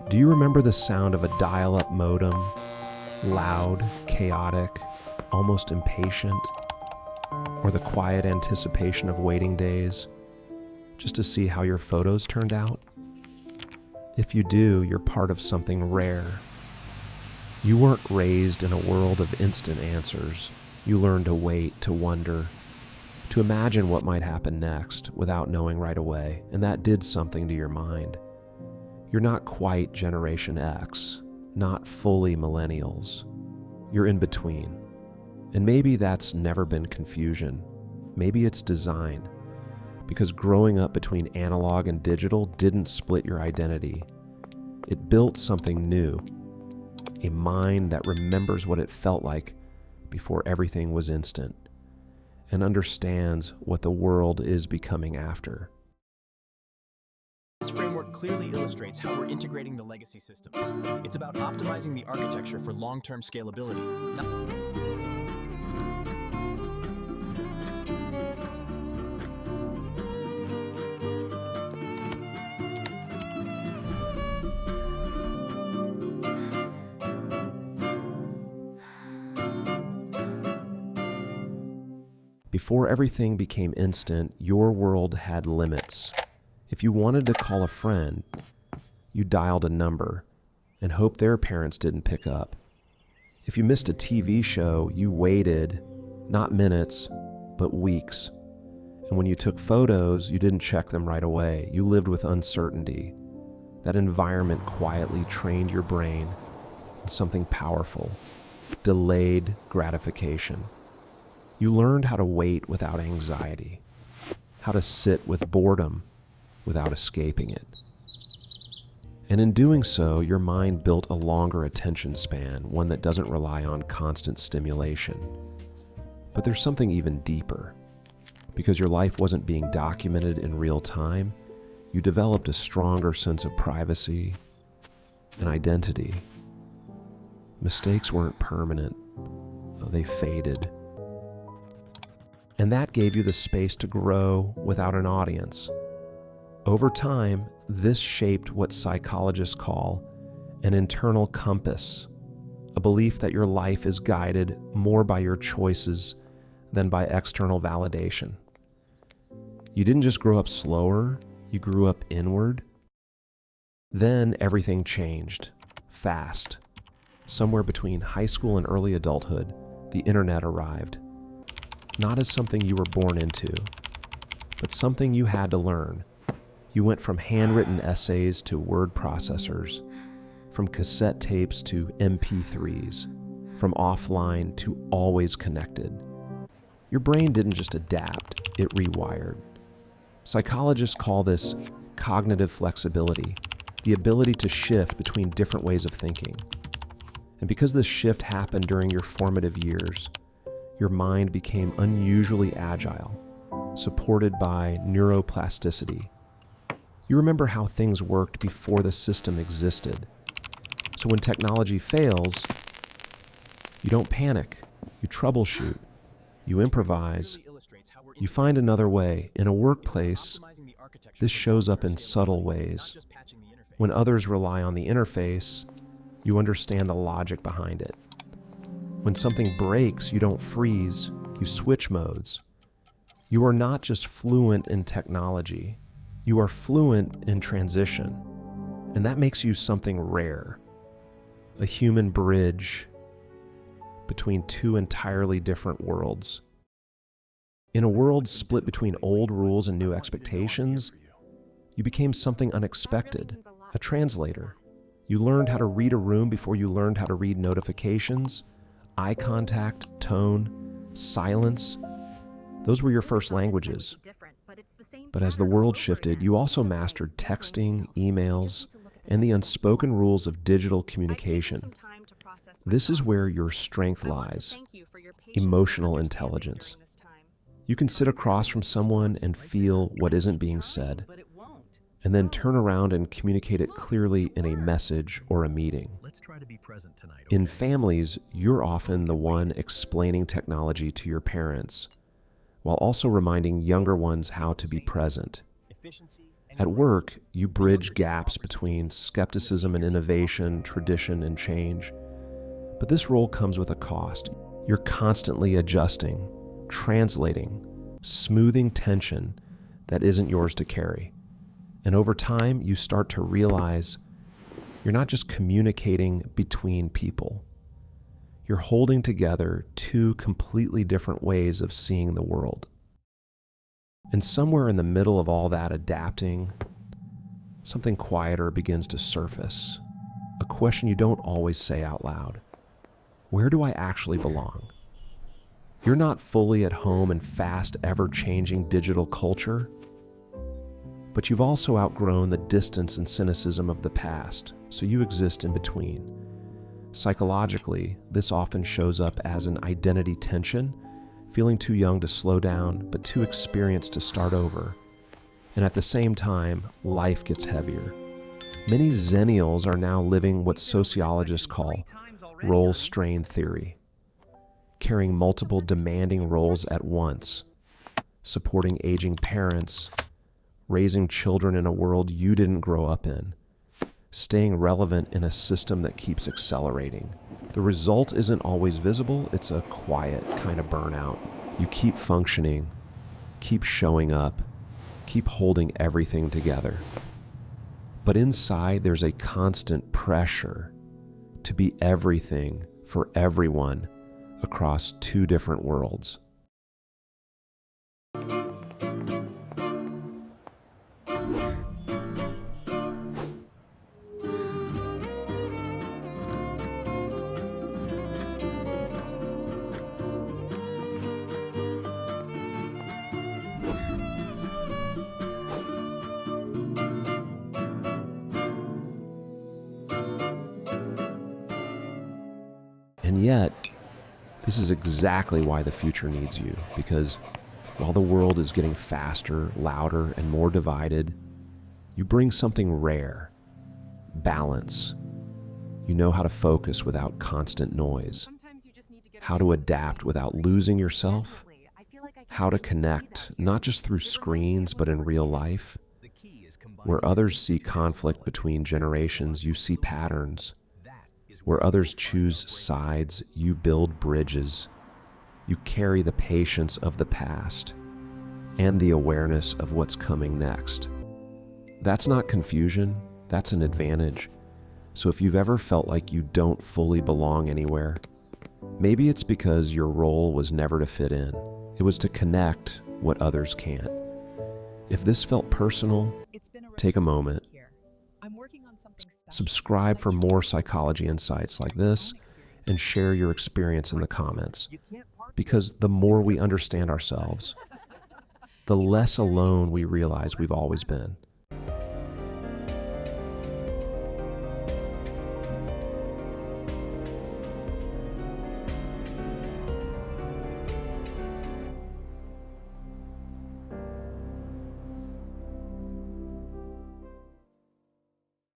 Do you remember the sound of a dial-up modem? Loud, chaotic, almost impatient? Or the quiet anticipation of waiting days, just to see how your photos turned out? If you do, you're part of something rare. You weren't raised in a world of instant answers. You learned to wait, to wonder, to imagine what might happen next without knowing right away, and that did something to your mind. You're not quite Generation X, not fully Millennials. You're in between. And maybe that's never been confusion. Maybe it's design. Because growing up between analog and digital didn't split your identity. It built something new. A mind that remembers what it felt like before everything was instant, and understands what the world is becoming after. This framework clearly illustrates how we're integrating the legacy systems. It's about optimizing the architecture for long-term scalability. Before everything became instant, your world had limits. If you wanted to call a friend, you dialed a number and hoped their parents didn't pick up. If you missed a TV show, you waited, not minutes, but weeks. And when you took photos, you didn't check them right away. You lived with uncertainty. That environment quietly trained your brain in something powerful: delayed gratification. You learned how to wait without anxiety, how to sit with boredom without escaping it. And in doing so, your mind built a longer attention span, one that doesn't rely on constant stimulation. But there's something even deeper. Because your life wasn't being documented in real time, you developed a stronger sense of privacy and identity. Mistakes weren't permanent, they faded. And that gave you the space to grow without an audience. Over time, this shaped what psychologists call an internal compass, a belief that your life is guided more by your choices than by external validation. You didn't just grow up slower, you grew up inward. Then everything changed, fast. Somewhere between high school and early adulthood, the internet arrived. Not as something you were born into, but something you had to learn. You went from handwritten essays to word processors, from cassette tapes to MP3s, from offline to always connected. Your brain didn't just adapt, it rewired. Psychologists call this cognitive flexibility, the ability to shift between different ways of thinking. And because this shift happened during your formative years, your mind became unusually agile, supported by neuroplasticity. You remember how things worked before the system existed. So when technology fails, you don't panic, you troubleshoot, you improvise, you find another way. In a workplace, this shows up in subtle ways. When others rely on the interface, you understand the logic behind it. When something breaks, you don't freeze, you switch modes. You are not just fluent in technology, you are fluent in transition. And that makes you something rare, a human bridge between two entirely different worlds. In a world split between old rules and new expectations, you became something unexpected, a translator. You learned how to read a room before you learned how to read notifications. Eye contact, tone, silence, those were your first languages. But as the world shifted, you also mastered texting, emails, and the unspoken rules of digital communication. This is where your strength lies, emotional intelligence. You can sit across from someone and feel what isn't being said, and then turn around and communicate it clearly in a message or a meeting. In families, you're often the one explaining technology to your parents, while also reminding younger ones how to be present. At work, you bridge gaps between skepticism and innovation, tradition and change. But this role comes with a cost. You're constantly adjusting, translating, smoothing tension that isn't yours to carry. And over time, you start to realize you're not just communicating between people. You're holding together two completely different ways of seeing the world. And somewhere in the middle of all that adapting, something quieter begins to surface. A question you don't always say out loud. Where do I actually belong? You're not fully at home in fast, ever-changing digital culture, but you've also outgrown the distance and cynicism of the past, so you exist in between. Psychologically, this often shows up as an identity tension, feeling too young to slow down, but too experienced to start over. And at the same time, life gets heavier. Many Xennials are now living what sociologists call role strain theory, carrying multiple demanding roles at once, supporting aging parents, raising children in a world you didn't grow up in, staying relevant in a system that keeps accelerating. The result isn't always visible, it's a quiet kind of burnout. You keep functioning, keep showing up, keep holding everything together. But inside, there's a constant pressure to be everything for everyone across two different worlds. And yet, this is exactly why the future needs you, because while the world is getting faster, louder, and more divided, you bring something rare: balance. You know how to focus without constant noise, how to adapt without losing yourself, how to connect, not just through screens, but in real life. Where others see conflict between generations, you see patterns. Where others choose sides, you build bridges. You carry the patience of the past and the awareness of what's coming next. That's not confusion, that's an advantage. So if you've ever felt like you don't fully belong anywhere, maybe it's because your role was never to fit in. It was to connect what others can't. If this felt personal, take a moment. Subscribe for more psychology insights like this, and share your experience in the comments. Because the more we understand ourselves, the less alone we realize we've always been.